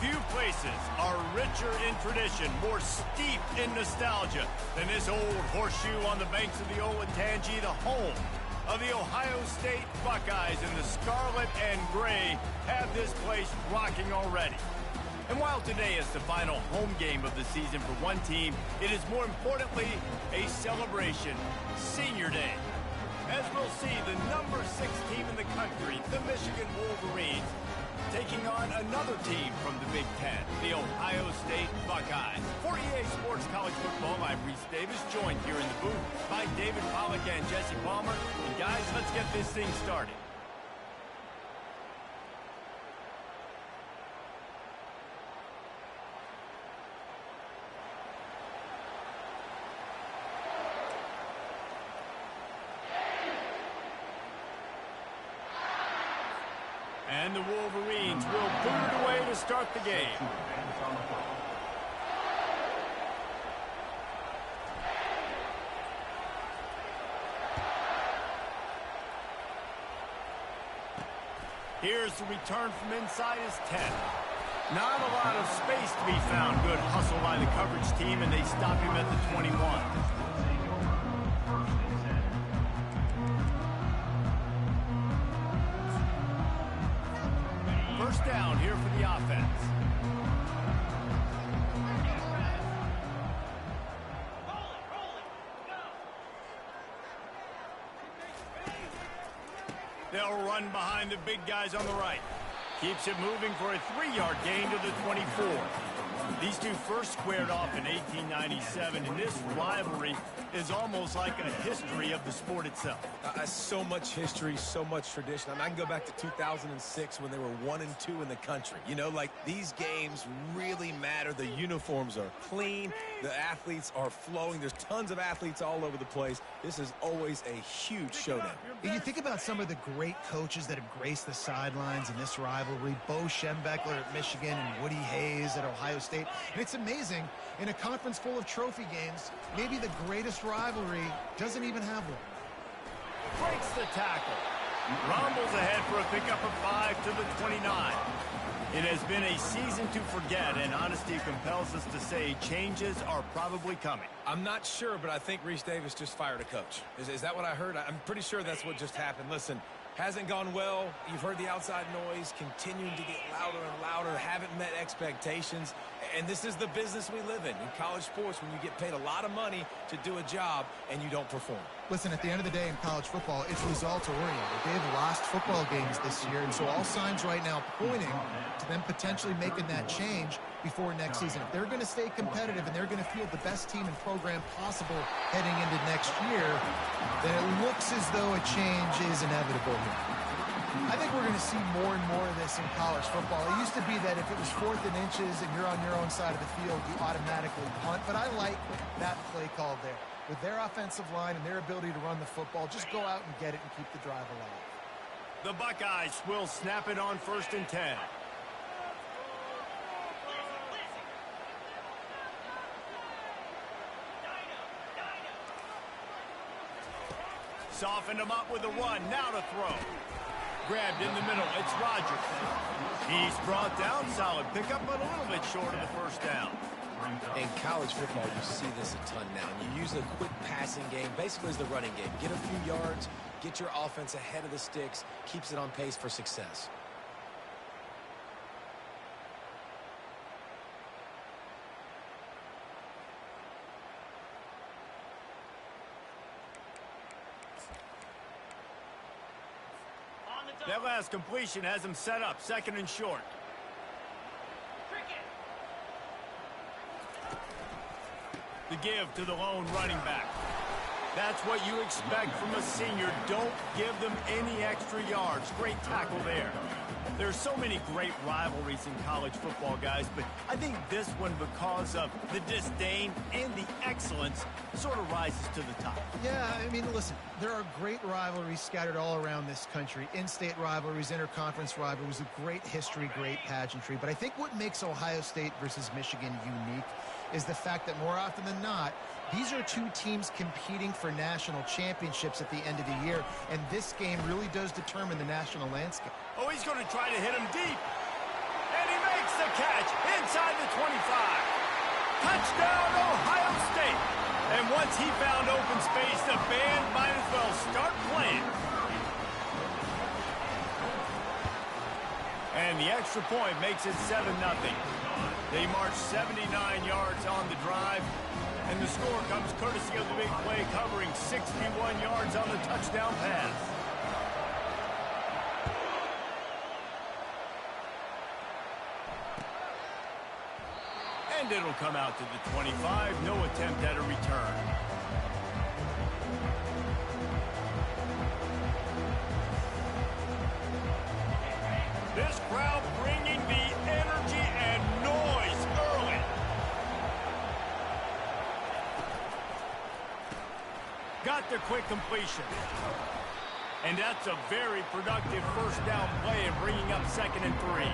Few places are richer in tradition, more steeped in nostalgia than this old horseshoe on the banks of the old Ncaa, the home of the Ohio State Buckeyes. And the scarlet and gray have this place rocking already. And while today is the final home game of the season for one team, it is more importantly a celebration, Senior Day. As we'll see, the number 6 team in the country, the Michigan Wolverines, taking on another team from the Big Ten, the Ohio State Buckeyes. For EA Sports College Football, I'm Reese Davis, joined here in the booth by David Pollack and Jesse Palmer. And guys, let's get this thing started. And the Wolverines will boot it away to start the game. Here's the return from inside his 10. Not a lot of space to be found. Good hustle by the coverage team, and they stop him at the 21. First down here for the offense. They'll run behind the big guys on the right. Keeps it moving for a 3-yard gain to the 24. These two first squared off in 1897, and this rivalry is almost like a history of the sport itself. So much history, so much tradition. I mean, I can go back to 2006 when they were 1-2 in the country. You know, like, these games really matter. The uniforms are clean. The athletes are flowing. There's tons of athletes all over the place. This is always a huge showdown. And you think about some of the great coaches that have graced the sidelines in this rivalry. Bo Schembechler at Michigan and Woody Hayes at Ohio State. And it's amazing, in a conference full of trophy games, maybe the greatest rivalry doesn't even have one. Breaks the tackle. Rumbles ahead for a pickup of 5 to the 29. It has been a season to forget, and honesty compels us to say changes are probably coming. I'm not sure, but I think Reese Davis just fired a coach. Is that what I heard? I'm pretty sure that's what just happened. Listen, hasn't gone well. You've heard the outside noise continuing to get louder and louder, haven't met expectations. And this is the business we live in college sports, when you get paid a lot of money to do a job and you don't perform. Listen, at the end of the day in college football, it's results-oriented. They've lost football games this year, and so all signs right now pointing to them potentially making that change before next season. If they're going to stay competitive and they're going to field the best team and program possible heading into next year, then it looks as though a change is inevitable here. I think we're going to see more and more of this in college football. It used to be that if it was 4th and inches and you're on your own side of the field, you automatically punt. But I like that play call there. With their offensive line and their ability to run the football, just go out and get it and keep the drive alive. The Buckeyes will snap it on 1st and 10. Softened him up with a run. Now to throw. Grabbed in the middle. It's Rodgers. He's brought down. Solid pickup, but a little bit short of the first down. In college football, you see this a ton now. And you use a quick passing game, basically as the running game. Get a few yards, get your offense ahead of the sticks, keeps it on pace for success. That last completion has him set up, 2nd and short. The give to the lone running back. That's what you expect from a senior. Don't give them any extra yards. Great tackle there. There's so many great rivalries in college football, guys, but I think this one, because of the disdain and the excellence, sort of rises to the top. Yeah, I mean, listen, there are great rivalries scattered all around this country. In-state rivalries, interconference rivalries, a great history, great pageantry. But I think what makes Ohio State versus Michigan unique is the fact that more often than not, these are two teams competing for national championships at the end of the year, and this game really does determine the national landscape. Oh, he's going to try to hit him deep. And he makes makes the catch inside the 25. Touchdown, Ohio State. And once he found open space, the band might as well start playing. And the extra point makes it 7-0. They march 79 yards on the drive. And the score comes courtesy of the big play covering 61 yards on the touchdown pass. And it'll come out to the 25. No attempt at a return. This crowd bringing the energy and noise early. Got the quick completion. And that's a very productive first down play and bringing up 2nd and 3.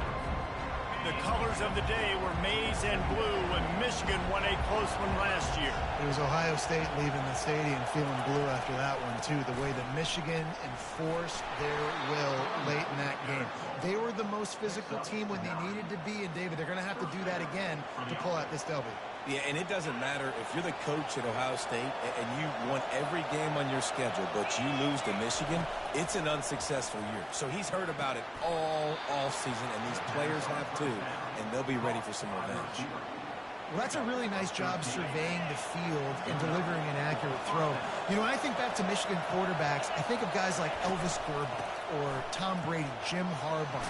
The colors of the day were maize and blue when Michigan won a close one last year. It was Ohio State leaving the stadium feeling blue after that one, too. The way that Michigan enforced their will late in that game. They were the most physical team when they needed to be, and, David, they're going to have to do that again to pull out this W. Yeah, and it doesn't matter if you're the coach at Ohio State and you won every game on your schedule, but you lose to Michigan, it's an unsuccessful year. So he's heard about it all season, and these players have too, and they'll be ready for some revenge. Well, that's a really nice job surveying the field and delivering an accurate throw. You know, when I think back to Michigan quarterbacks, I think of guys like Elvis Gerber or Tom Brady, Jim Harbaugh,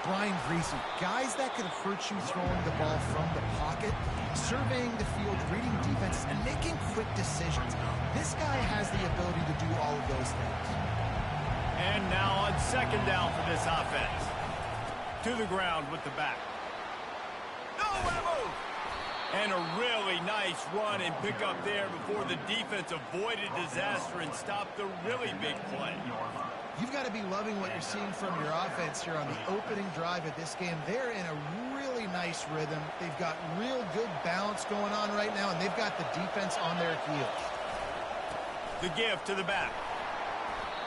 Brian Greasy, guys that could hurt you throwing the ball from the pocket, surveying the field, reading defenses, and making quick decisions. This guy has the ability to do all of those things. And now on 2nd down for this offense. To the ground with the back. Nowhere to move. And a really nice run and pick up there before the defense avoided disaster and stopped the really big play. You've got to be loving what you're seeing from your offense here on the opening drive of this game. They're in a really nice rhythm. They've got real good balance going on right now, and they've got the defense on their heels. The give to the back.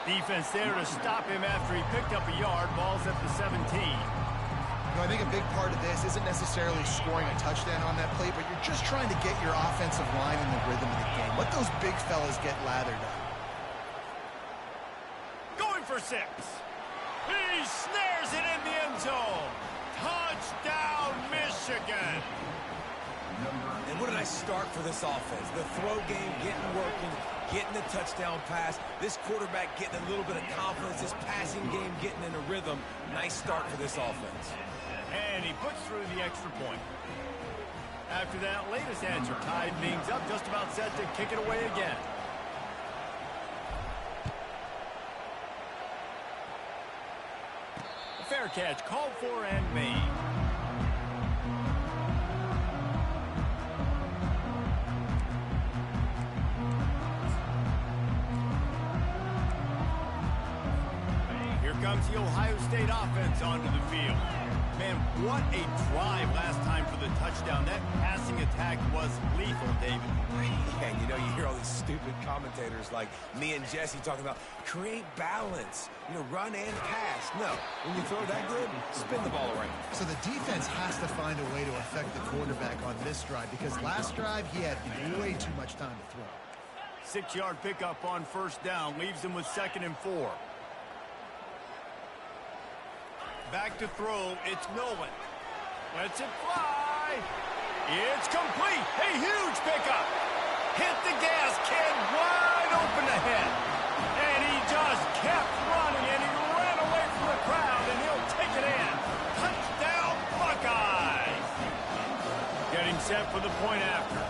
Defense there to stop him after he picked up a yard. Ball's at the 17. You know, I think a big part of this isn't necessarily scoring a touchdown on that play, but you're just trying to get your offensive line in the rhythm of the game. Let those big fellas get lathered up. Going for 6. He snares it in the end zone. Touchdown, Michigan. And what a nice start for this offense. The throw game getting working, getting the touchdown pass. This quarterback getting a little bit of confidence. This passing game getting in a rhythm. Nice start for this offense. And he puts through the extra point. After that latest answer tied things up, just about set to kick it away again. A fair catch called for and made. Here comes the Ohio State offense onto the field. Man, what a drive last time for the touchdown. That passing attack was lethal, David. Yeah, and you know, you hear all these stupid commentators like me and Jesse talking about create balance, you know, run and pass. No, when you throw that good, spin the ball around. So the defense has to find a way to affect the quarterback on this drive, because last drive he had way too much time to throw. 6-yard pickup on first down leaves him with 2nd and 4. Back to throw, it's Nolan. Lets it fly. It's complete. A huge pickup. Hit the gas can wide open ahead. And he just kept running, and he ran away from the crowd, and he'll take it in. Touchdown, Buckeyes. Getting set for the point after.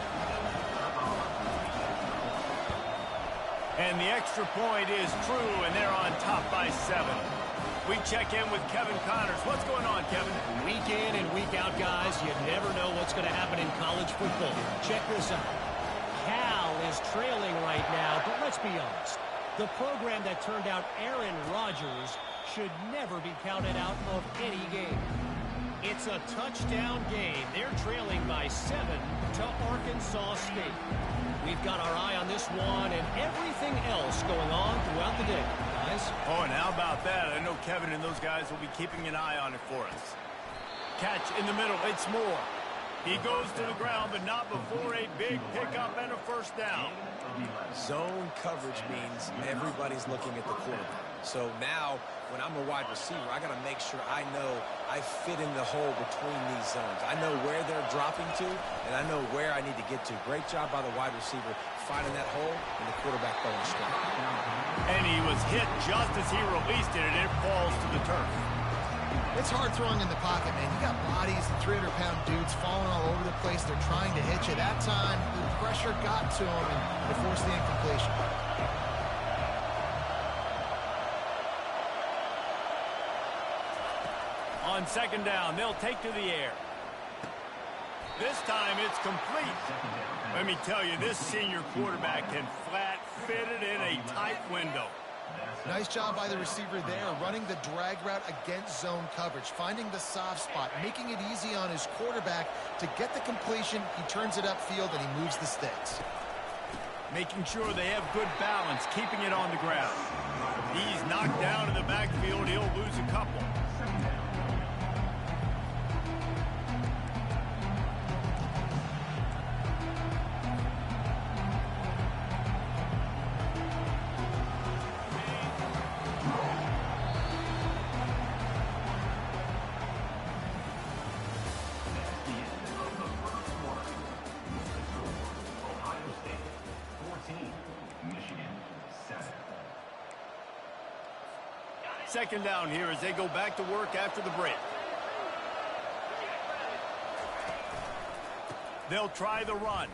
And the extra point is true, and they're on top by 7. We check in with Kevin Connors. What's going on, Kevin? Week in and week out, guys, you never know what's going to happen in college football. Check this out. Cal is trailing right now, but let's be honest. The program that turned out Aaron Rodgers should never be counted out of any game. It's a touchdown game. They're trailing by 7 to Arkansas State. We've got our eye on this one and everything else going on throughout the day, guys. Oh, and how about that? I know Kevin and those guys will be keeping an eye on it for us. catch in the middle. It's more. He goes to the ground, but not before a big pickup and a first down. Zone coverage means everybody's looking at the quarterback. So now, when I'm a wide receiver, I got to make sure I know I fit in the hole between these zones. I know where they're dropping to, and I know where I need to get to. Great job by the wide receiver finding that hole, and the quarterback going straight. And he was hit just as he released it, and it falls to the turf. It's hard throwing in the pocket, man. You got bodies and 300-pound dudes falling all over the place. They're trying to hit you. That time, the pressure got to him, and they forced the incompletion. On second down, they'll take to the air. This time, it's complete. Let me tell you, this senior quarterback can flat fit it in a tight window. Nice job by the receiver there, running the drag route against zone coverage, finding the soft spot, making it easy on his quarterback to get the completion. He turns it upfield, and he moves the sticks. Making sure they have good balance, keeping it on the ground. He's knocked down in the backfield. He'll lose a couple. Second down here as they go back to work after the break. They'll try the run.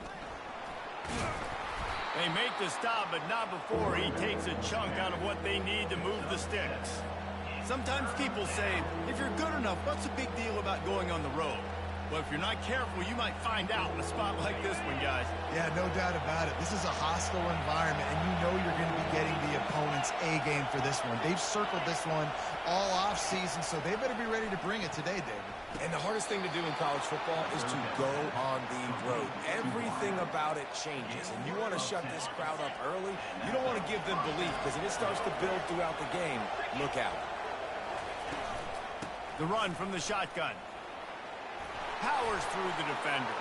They make the stop, but not before he takes a chunk out of what they need to move the sticks. Sometimes people say, if you're good enough, what's the big deal about going on the road? Well, if you're not careful, you might find out in a spot like this one, guys. Yeah, no doubt about it. This is a hostile environment, and you know you're going to be getting the opponent's A-game for this one. They've circled this one all offseason, so they better be ready to bring it today, David. And the hardest thing to do in college football is to go on the road. Everything about it changes, and you want to shut this crowd up early. You don't want to give them belief, because if it starts to build throughout the game, look out. The run from the shotgun. Powers through the defender.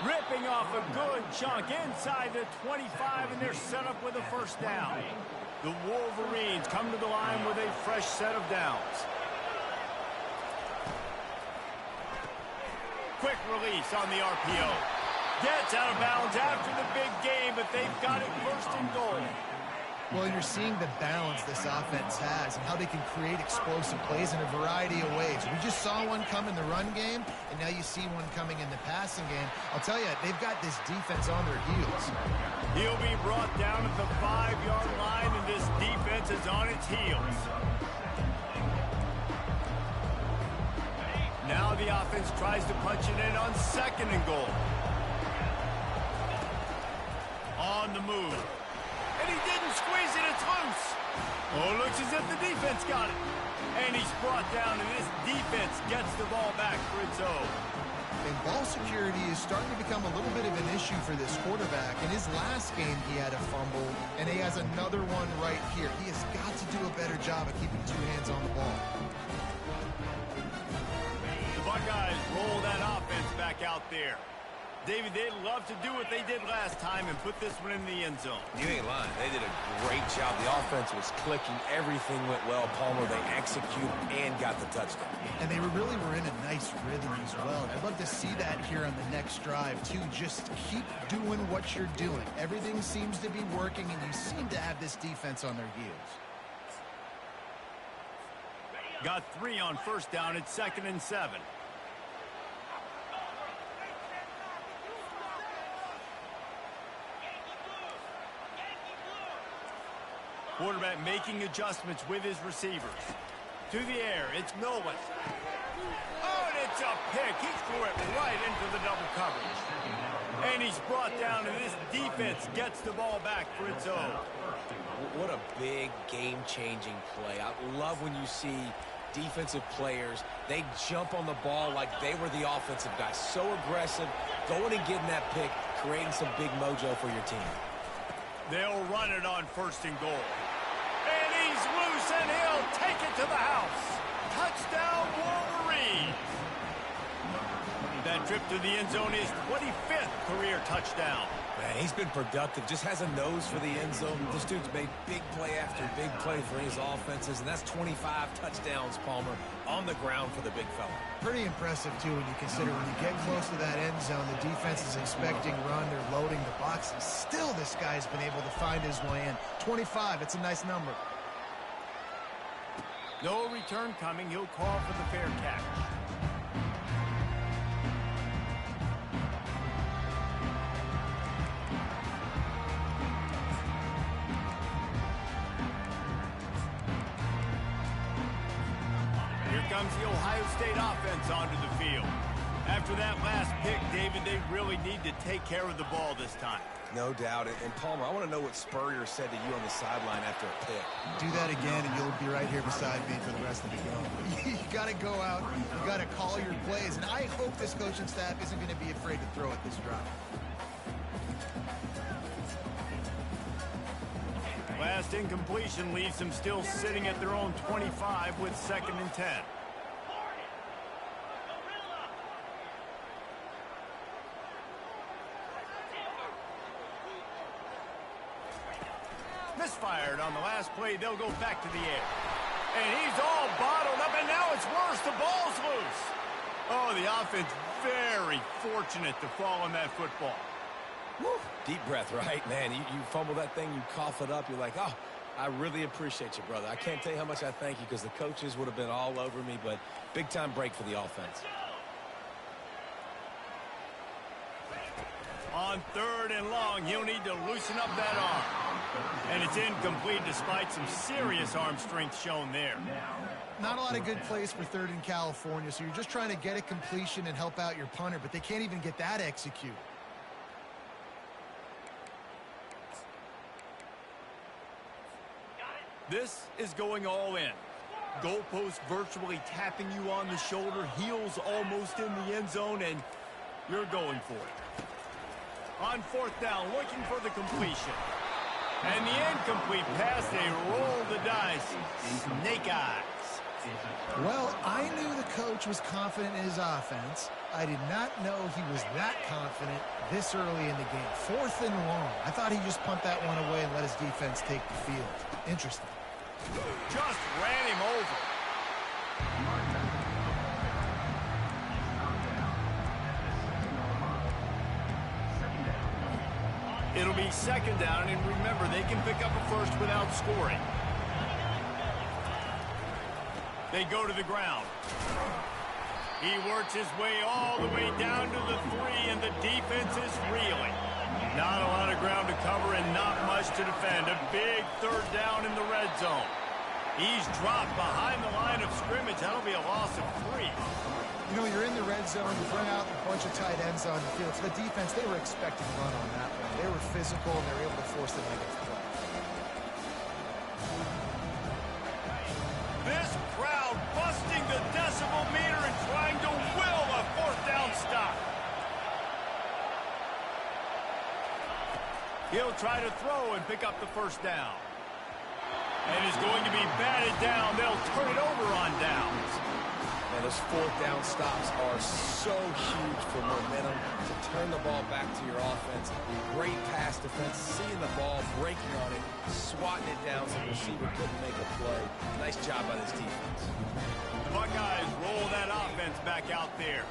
Ripping off a good chunk inside the 25, and they're set up with a first down. The Wolverines come to the line with a fresh set of downs. Quick release on the RPO. Gets out of bounds after the big game, but they've got it first and goal. Well, you're seeing the balance this offense has and how they can create explosive plays in a variety of ways. We just saw one come in the run game, and now you see one coming in the passing game. I'll tell you, they've got this defense on their heels. He'll be brought down at the 5-yard line, and this defense is on its heels. Now the offense tries to punch it in on second and goal. On the move. And he didn't squeeze it, it's loose. Oh, looks as if the defense got it. And he's brought down, and this defense gets the ball back for its own. And ball security is starting to become a little bit of an issue for this quarterback. In his last game, he had a fumble, and he has another one right here. He has got to do a better job of keeping two hands on the ball. The Buckeyes roll that offense back out there. David, they'd love to do what they did last time and put this one in the end zone. You ain't lying. They did a great job. The offense was clicking. Everything went well. Palmer, they executed and got the touchdown. And they really were in a nice rhythm as well. I'd love to see that here on the next drive, too. Just keep doing what you're doing. Everything seems to be working, and you seem to have this defense on their heels. Got 3 on first down. It's 2nd and 7. Quarterback making adjustments with his receivers. To the air, it's Nolan. Oh, and it's a pick. He threw it right into the double coverage. And he's brought down, and this defense gets the ball back for its own. What a big game-changing play. I love when you see defensive players, they jump on the ball like they were the offensive guys. So aggressive, going and getting that pick, creating some big mojo for your team. They'll run it on 1st and goal. And he's loose, and he'll take it to the house. Touchdown, Wolverines. breathe. That trip to the end zone is 25th career touchdown. Man, he's been productive. Just has a nose for the end zone. This dude's made big play after big play for his offenses, and that's 25 touchdowns, Palmer, on the ground for the big fella. Pretty impressive, too, when you consider when you get close to that end zone, the defense is expecting run. They're loading the box, and still this guy's been able to find his way in. 25, it's a nice number. No return coming. He'll call for the fair catch. Here comes the Ohio State offense onto the field. After that last pick, David, they really need to take care of the ball this time. No doubt. And Palmer, I want to know what Spurrier said to you on the sideline after a pick. Do that again, and you'll be right here beside me for the rest of the game. You got to go out. You got to call your plays. And I hope this coaching staff isn't going to be afraid to throw at this drive. Last incompletion leaves them still sitting at their own 25 with 2nd and 10. Misfired on the last play. They'll go back to the air. And he's all bottled up, and now it's worse. The ball's loose. Oh, the offense very fortunate to fall on that football. Woo. Deep breath, right, man? You fumble that thing, you cough it up, you're like, oh, I really appreciate you, brother. I can't tell you how much I thank you because the coaches would have been all over me, but big-time break for the offense. On 3rd and long, he'll need to loosen up that arm. And it's incomplete despite some serious arm strength shown there. Not a lot of good plays for 3rd in California, so you're just trying to get a completion and help out your punter, but they can't even get that executed. This is going all in. Goalpost virtually tapping you on the shoulder, heels almost in the end zone, and you're going for it. On 4th down, looking for the completion. And the incomplete pass, they roll the dice. Snake eyes. Well, I knew the coach was confident in his offense. I did not know he was that confident this early in the game. 4th and long. I thought he'd just punt that one away and let his defense take the field. Interesting. Just ran him over. It'll be 2nd down, and remember, they can pick up a first without scoring. They go to the ground. He works his way all the way down to the 3, and the defense is reeling. Not a lot of ground to cover and not much to defend. A big 3rd down in the red zone. He's dropped behind the line of scrimmage. That'll be a loss of 3. You know, you're in the red zone. You bring out a bunch of tight ends on the field. So the defense, they were expecting to run on that one. They were physical, and they were able to force the negative play. This crowd busting the decibel meter and trying to will a 4th down stop. He'll try to throw and pick up the 1st down. And is going to be batted down. They'll turn it over on downs. And those 4th down stops are so huge for momentum to turn the ball back to your offense. Great pass defense, seeing the ball, breaking on it, swatting it down so the receiver couldn't make a play. Nice job by this defense. The Buckeyes roll that offense back out there.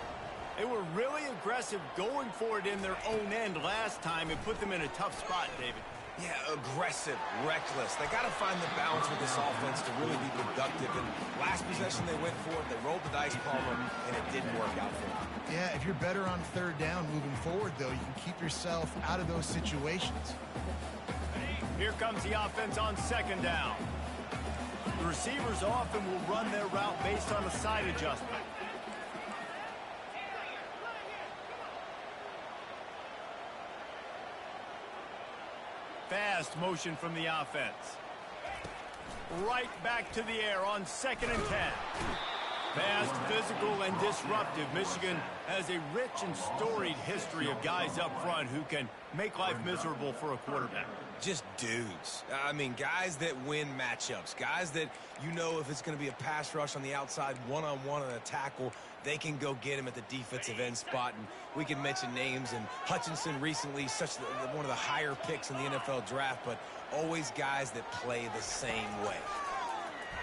They were really aggressive going for it in their own end last time. It put them in a tough spot, David. Yeah, aggressive, reckless. They got to find the balance with this offense to really be productive. And last possession they went for it, they rolled the dice, Palmer, and it didn't work out for them. Yeah, if you're better on 3rd down moving forward, though, you can keep yourself out of those situations. Here comes the offense on 2nd down. The receivers often will run their route based on a side adjustment. Fast motion from the offense. Right back to the air on 2nd and 10. Fast, physical, and disruptive. Michigan has a rich and storied history of guys up front who can make life miserable for a quarterback. Just dudes. I mean, guys that win matchups. Guys that, you know, if it's going to be a pass rush on the outside, one-on-one on a tackle, they can go get him at the defensive end spot. And we can mention names. And Hutchinson recently, one of the higher picks in the NFL draft, but always guys that play the same way.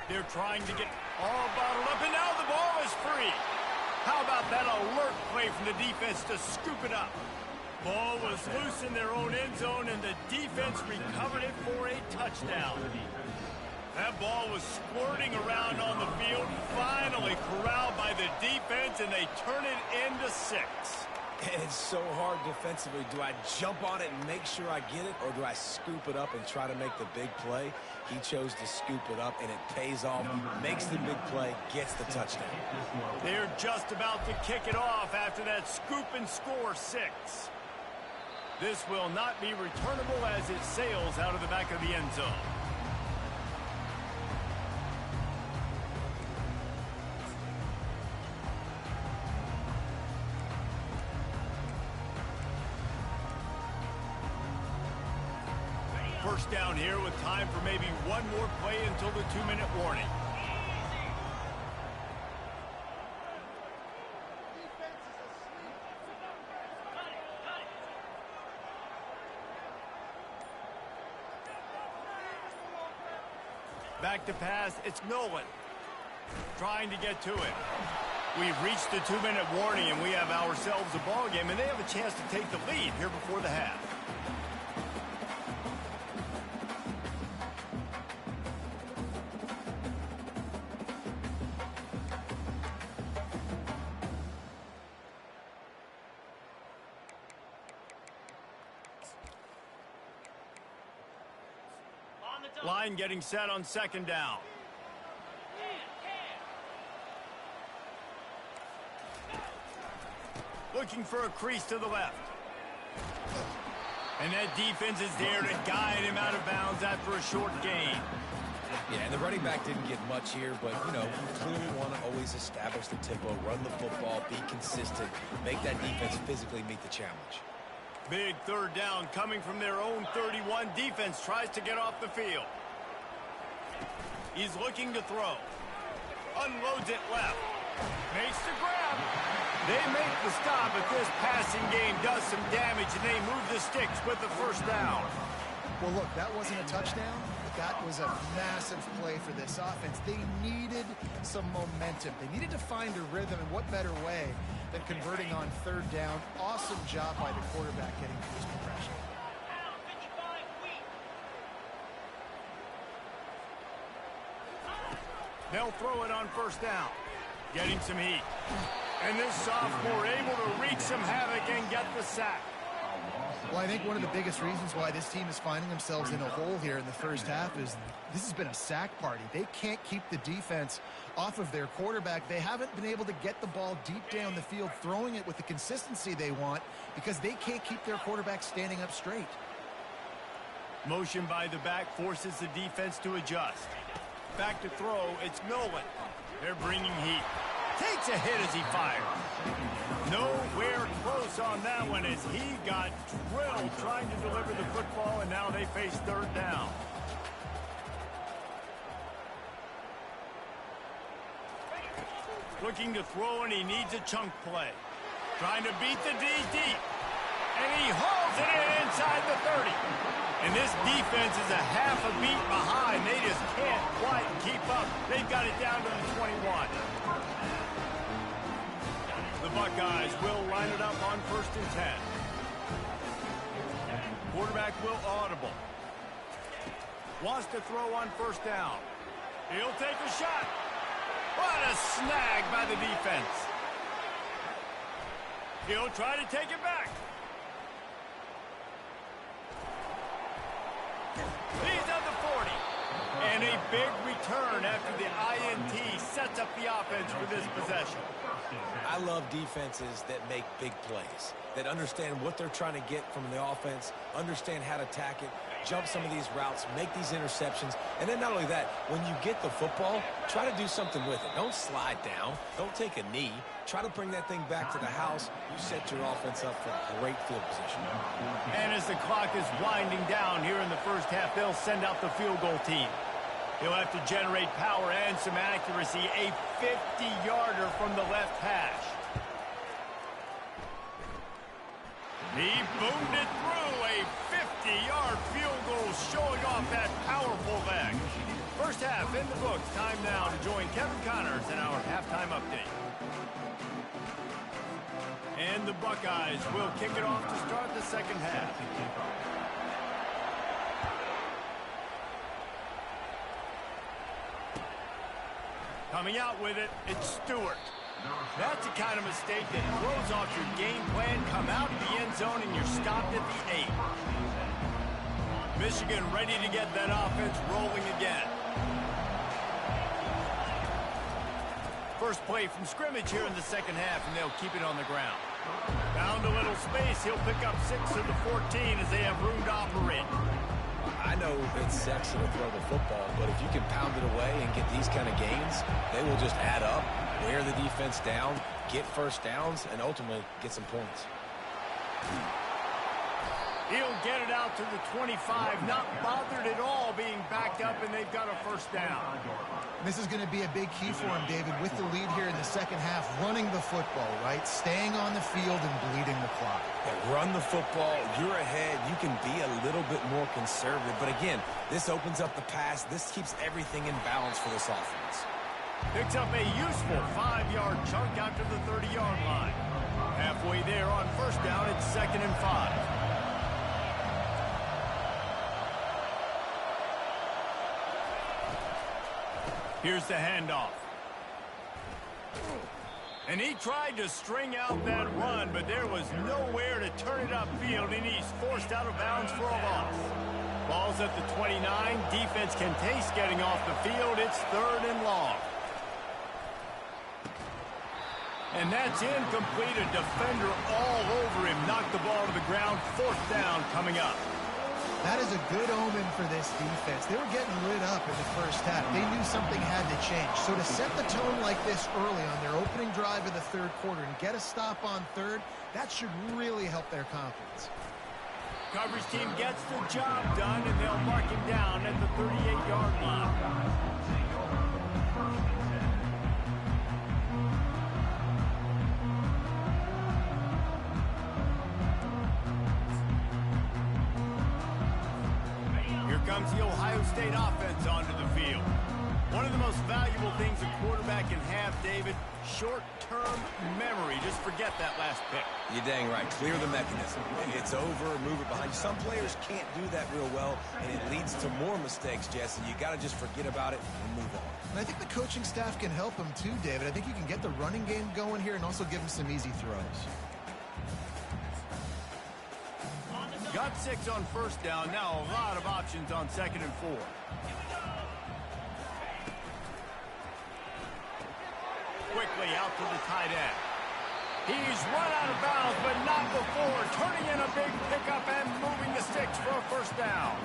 They're trying to get all bottled up, and now the ball is free. How about that alert play from the defense to scoop it up? Ball was loose in their own end zone, and the defense recovered it for a touchdown. That ball was squirting around on the field, finally corralled by the defense, and they turn it into 6. It's so hard defensively. Do I jump on it and make sure I get it, or do I scoop it up and try to make the big play? He chose to scoop it up, and it pays off, makes the big play, gets the touchdown. They're just about to kick it off after that scoop and score 6. This will not be returnable as it sails out of the back of the end zone. First down here with time for maybe one more play until the 2-minute warning. Back to pass, it's Nolan trying to get to it. We've reached the 2-minute warning, and we have ourselves a ball game, and they have a chance to take the lead here before the half. Line getting set on second down. Looking for a crease to the left. And that defense is there to guide him out of bounds after a short gain. Yeah, and the running back didn't get much here, but, you know, you clearly want to always establish the tempo, run the football, be consistent, make that defense physically meet the challenge. Big third down coming from their own 31. Defense tries to get off the field. He's looking to throw. Unloads it left. Makes the grab. They make the stop, but this passing game does some damage, and they move the sticks with the first down. Well, look, that wasn't a touchdown, but that was a massive play for this offense. They needed some momentum. They needed to find a rhythm, and what better way than converting on third down. Awesome job by the quarterback getting through his progression. They'll throw it on first down. Getting some heat. And this sophomore able to wreak some havoc and get the sack. Well, I think one of the biggest reasons why this team is finding themselves in a hole here in the first half is this has been a sack party. They can't keep the defense off of their quarterback. They haven't been able to get the ball deep down the field, throwing it with the consistency they want because they can't keep their quarterback standing up straight. Motion by the back forces the defense to adjust. Back to throw, it's Nolan. They're bringing heat. Takes a hit as he fires. Nowhere close on that one as he got drilled trying to deliver the football, and now they face third down. Looking to throw, and he needs a chunk play. Trying to beat the D deep. And he hauls it in inside the 30. And this defense is a half a beat behind. They just can't quite keep up. They've got it down to the 21. The Buckeyes will line it up on 1st and 10. Quarterback will audible. Wants to throw on first down. He'll take a shot. What a snag by the defense. He'll try to take it back. He's at the 40. And a big return after the INT sets up the offense for this possession. I love defenses that make big plays, that understand what they're trying to get from the offense, understand how to attack it, jump some of these routes, make these interceptions, and then not only that, when you get the football, try to do something with it. Don't slide down. Don't take a knee. Try to bring that thing back to the house. You set your offense up for great field position. And as the clock is winding down here in the first half, they'll send out the field goal team. He'll have to generate power and some accuracy. A 50-yarder from the left hash. He boomed it through. A 50-yard field goal showing off that powerful leg. First half in the books. Time now to join Kevin Connors in our halftime update. And the Buckeyes will kick it off to start the second half. Coming out with it, it's Stewart. That's the kind of mistake that throws off your game plan. Come out of the end zone and you're stopped at the 8. Michigan ready to get that offense rolling again. First play from scrimmage here in the second half, and they'll keep it on the ground. Found a little space. He'll pick up 6 of the 14 as they have room to operate. I know it's sexy to throw the football, but if you can pound it away and get these kind of gains, they will just add up, wear the defense down, get first downs, and ultimately get some points. He'll get it out to the 25, not bothered at all being backed up, and they've got a first down. This is going to be a big key for him, David, with the lead here in the second half, running the football, right? Staying on the field and bleeding the clock. Yeah, run the football. You're ahead. You can be a little bit more conservative. But again, this opens up the pass. This keeps everything in balance for this offense. Picks up a useful 5-yard chunk out to the 30-yard line. Halfway there on first down, it's 2nd and 5. Here's the handoff. And he tried to string out that run, but there was nowhere to turn it upfield, and he's forced out of bounds for a loss. Ball's at the 29. Defense can taste getting off the field. It's 3rd and long. And that's incomplete. A defender all over him. Knocked the ball to the ground. 4th down coming up. That is a good omen for this defense. They were getting lit up in the first half. They knew something had to change. So to set the tone like this early on their opening drive of the third quarter and get a stop on third, that should really help their confidence. Coverage team gets the job done, and they'll mark him down at the 38-yard line. Comes the Ohio State offense onto the field. One of the most valuable things a quarterback can have, David, short-term memory. Just forget that last pick. You're dang right. Clear the mechanism. It's over, move it behind you. Some players can't do that real well, and it leads to more mistakes, Jesse. You got to just forget about it and move on. And I think the coaching staff can help him too, David. I think you can get the running game going here and also give him some easy throws. Got 6 on first down. Now a lot of options on 2nd and 4. Quickly out to the tight end. He's run out of bounds, but not before. Turning in a big pickup and moving the sticks for a first down.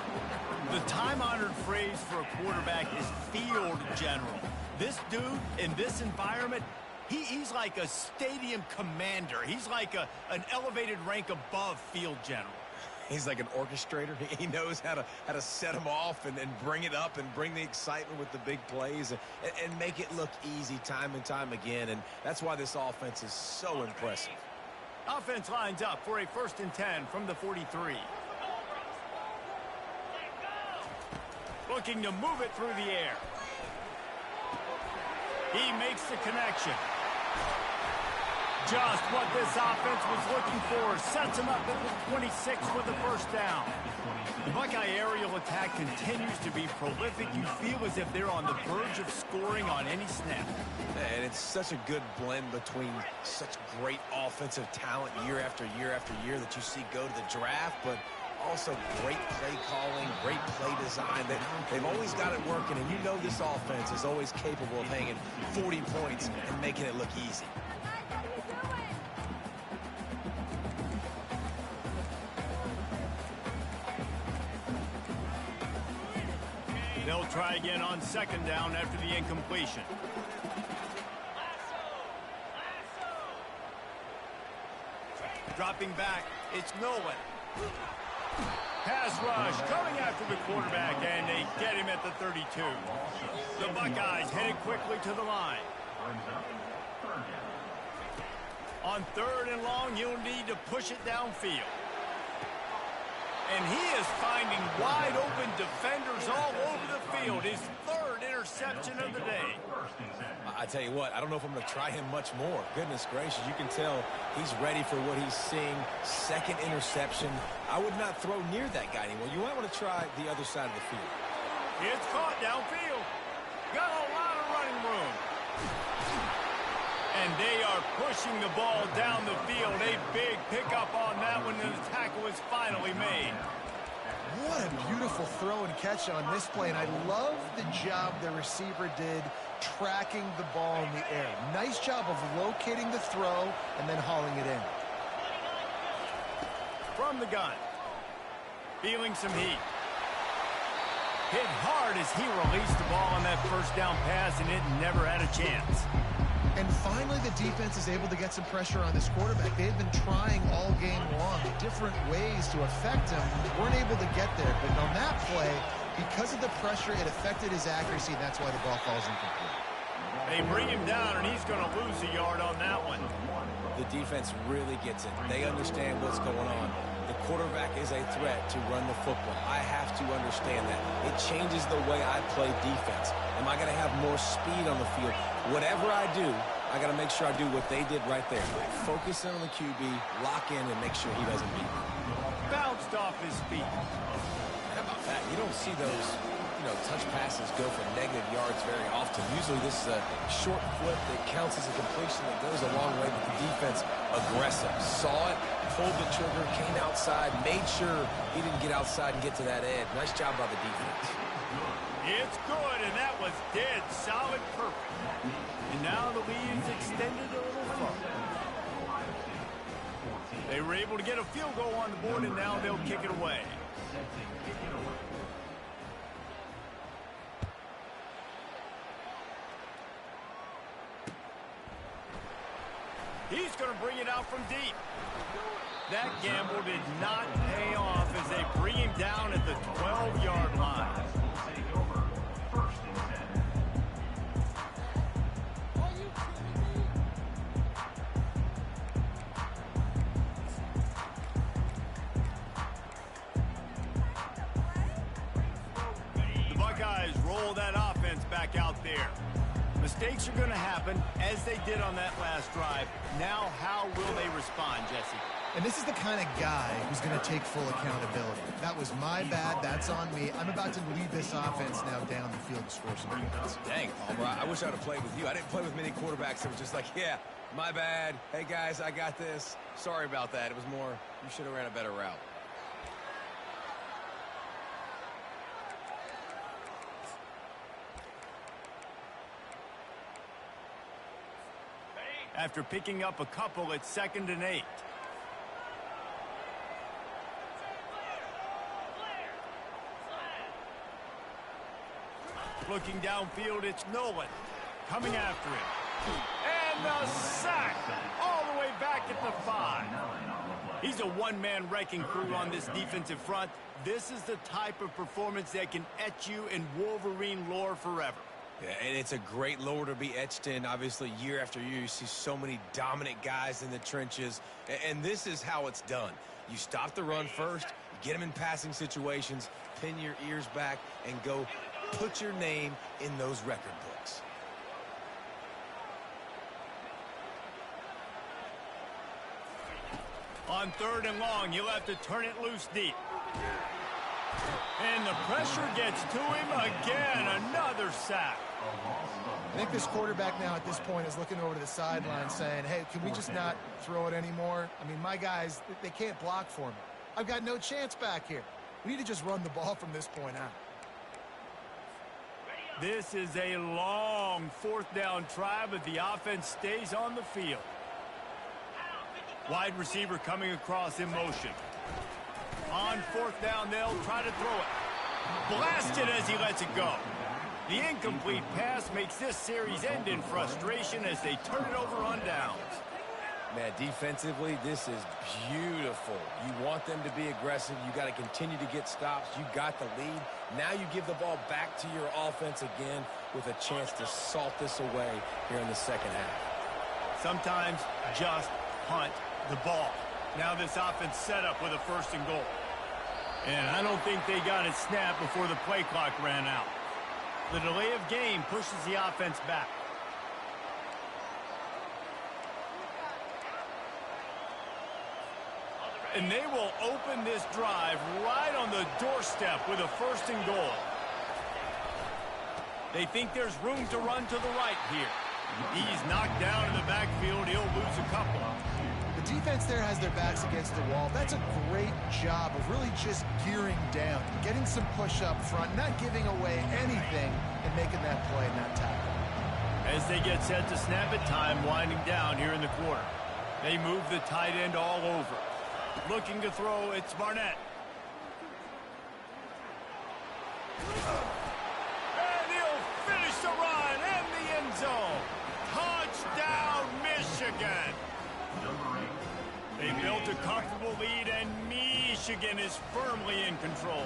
The time-honored phrase for a quarterback is field general. This dude in this environment, he's like a stadium commander. He's like an elevated rank above field general. He's like an orchestrator. He knows how to set them off and bring it up and bring the excitement with the big plays and make it look easy time and time again. And that's why this offense is so impressive. Offense lines up for a 1st and 10 from the 43. Looking to move it through the air. He makes the connection. Just what this offense was looking for. Sets him up at the 26 with the first down. The Buckeye aerial attack continues to be prolific. You feel as if they're on the verge of scoring on any snap. And it's such a good blend between such great offensive talent year after year after year that you see go to the draft, but also great play calling, great play design. They've always got it working, and you know this offense is always capable of hanging 40 points and making it look easy. They'll try again on second down after the incompletion. Dropping back, it's Nolan. Pass rush coming after the quarterback, and they get him at the 32. The Buckeyes headed quickly to the line. On third and long, you'll need to push it downfield. And he is finding wide open defenders all over the field. His third interception of the day. I tell you what, I don't know if I'm going to try him much more. Goodness gracious, you can tell he's ready for what he's seeing. Second interception. I would not throw near that guy anymore. You might want to try the other side of the field. It's caught downfield. Got a lot of running room. And they are pushing the ball down the field. A big pickup on that one, and the tackle is finally made. What a beautiful throw and catch on this play, and I love the job the receiver did tracking the ball in the air. Nice job of locating the throw and then hauling it in. From the gun. Feeling some heat. Hit hard as he released the ball on that first down pass, and it never had a chance. And finally, the defense is able to get some pressure on this quarterback. They've been trying all game long different ways to affect him. Weren't able to get there. But on that play, because of the pressure, it affected his accuracy, and that's why the ball falls incomplete. They bring him down, and he's going to lose a yard on that one. The defense really gets it. They understand what's going on. The quarterback is a threat to run the football. I have to understand that. It changes the way I play defense. Am I going to have more speed on the field? Whatever I do, I got to make sure I do what they did right there. Focus in on the QB, lock in, and make sure he doesn't beat me. Bounced off his feet. How about that? You don't see those, touch passes go for negative yards very often. Usually this is a short flip that counts as a completion that goes a long way, but the defense aggressive. Saw it, pulled the trigger, came outside, made sure he didn't get outside and get to that edge. Nice job by the defense. It's good, and that was dead solid perfect. And now the lead's extended a little further. They were able to get a field goal on the board, and now they'll kick it away. He's going to bring it out from deep. That gamble did not pay off as they bring him down at the 12-yard line. The Buckeyes roll that offense back out there. Mistakes are going to happen, as they did on that last drive. Now, how will they respond, Jesse? And this is the kind of guy who's going to take full accountability. That was my bad. That's on me. I'm about to lead this offense now down the field to score some points. Dang, Palmer, I wish I would have played with you. I didn't play with many quarterbacks that were just like, yeah, my bad. Hey, guys, I got this. Sorry about that. It was more, you should have ran a better route. After picking up a couple, it's 2nd and 8. Looking downfield, it's Nolan coming after him. And the sack all the way back at the 5. He's a one-man wrecking crew on this defensive front. This is the type of performance that can etch you in Wolverine lore forever. Yeah, and it's a great lore to be etched in. Obviously, year after year, you see so many dominant guys in the trenches. And this is how it's done. You stop the run first, you get them in passing situations, pin your ears back, and go put your name in those record books. On 3rd and long, you'll have to turn it loose deep. And the pressure gets to him again. Another sack. I think this quarterback now at this point is looking over to the sideline saying, hey, can we just not throw it anymore? I mean, my guys, they can't block for me. I've got no chance back here. We need to just run the ball from this point out. This is a long 4th down try, but the offense stays on the field. Wide receiver coming across in motion. On 4th down, they'll try to throw it. Blasted as he lets it go. The incomplete pass makes this series end in frustration as they turn it over on downs. Man, defensively, this is beautiful. You want them to be aggressive. You got to continue to get stops. You got the lead. Now you give the ball back to your offense again with a chance to salt this away here in the second half. Sometimes just punt the ball. Now this offense set up with a 1st and goal. And I don't think they got it snapped before the play clock ran out. The delay of game pushes the offense back. And they will open this drive right on the doorstep with a 1st and goal. They think there's room to run to the right here. He's knocked down in the backfield. He'll lose a couple. The defense there has their backs against the wall. That's a great job of really just gearing down, getting some push up front, not giving away anything, and making that play and that tackle. As they get set to snap it, time winding down here in the quarter. They move the tight end all over. Looking to throw, it's Barnett. And he'll finish the run in the end zone. Touchdown, Michigan. They built a comfortable lead, and Michigan is firmly in control.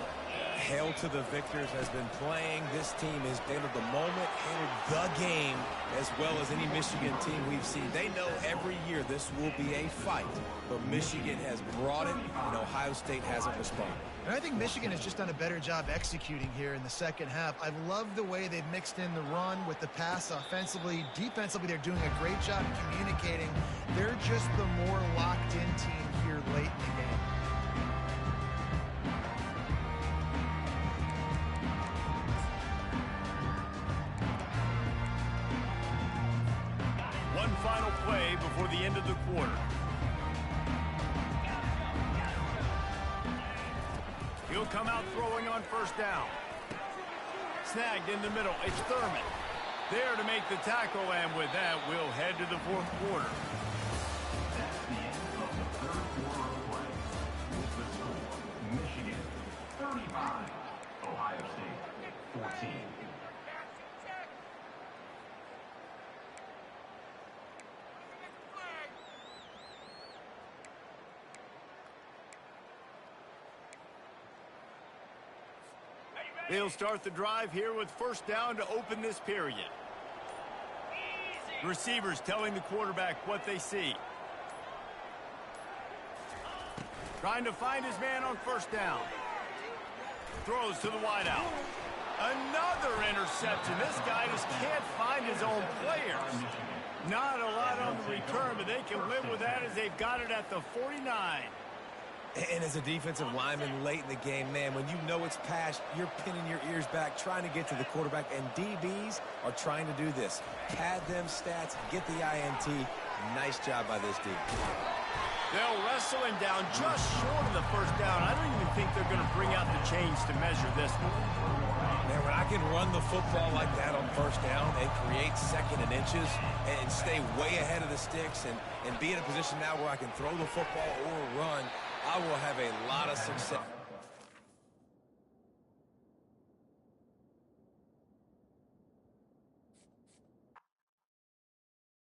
Hail to the victors has been playing. This team has handled the moment, handled the game, as well as any Michigan team we've seen. They know every year this will be a fight, but Michigan has brought it, and Ohio State hasn't responded. And I think Michigan has just done a better job executing here in the second half. I love the way they've mixed in the run with the pass offensively. Defensively, they're doing a great job communicating. They're just the more locked-in team here late in the game. One final play before the end of the quarter. He'll come out throwing on 1st down. Snagged in the middle. It's Thurman. There to make the tackle, and with that, we'll head to the 4th quarter. That's the end of the 3rd quarter of play. With the score, Michigan 35, Ohio State 14. They'll start the drive here with 1st down to open this period. Receivers telling the quarterback what they see. Trying to find his man on 1st down. Throws to the wideout. Another interception. This guy just can't find his own players. Not a lot on the return, but they can live with that as they've got it at the 49. And as a defensive lineman late in the game, man, when you know it's past, you're pinning your ears back, trying to get to the quarterback, and DBs are trying to do this. Pad them stats, get the INT. Nice job by this D. They'll wrestle him down just short of the 1st down. I don't even think they're going to bring out the chains to measure this one. Man, when I can run the football like that on 1st down and create 2nd and inches and stay way ahead of the sticks and be in a position now where I can throw the football or run, I will have a lot of success.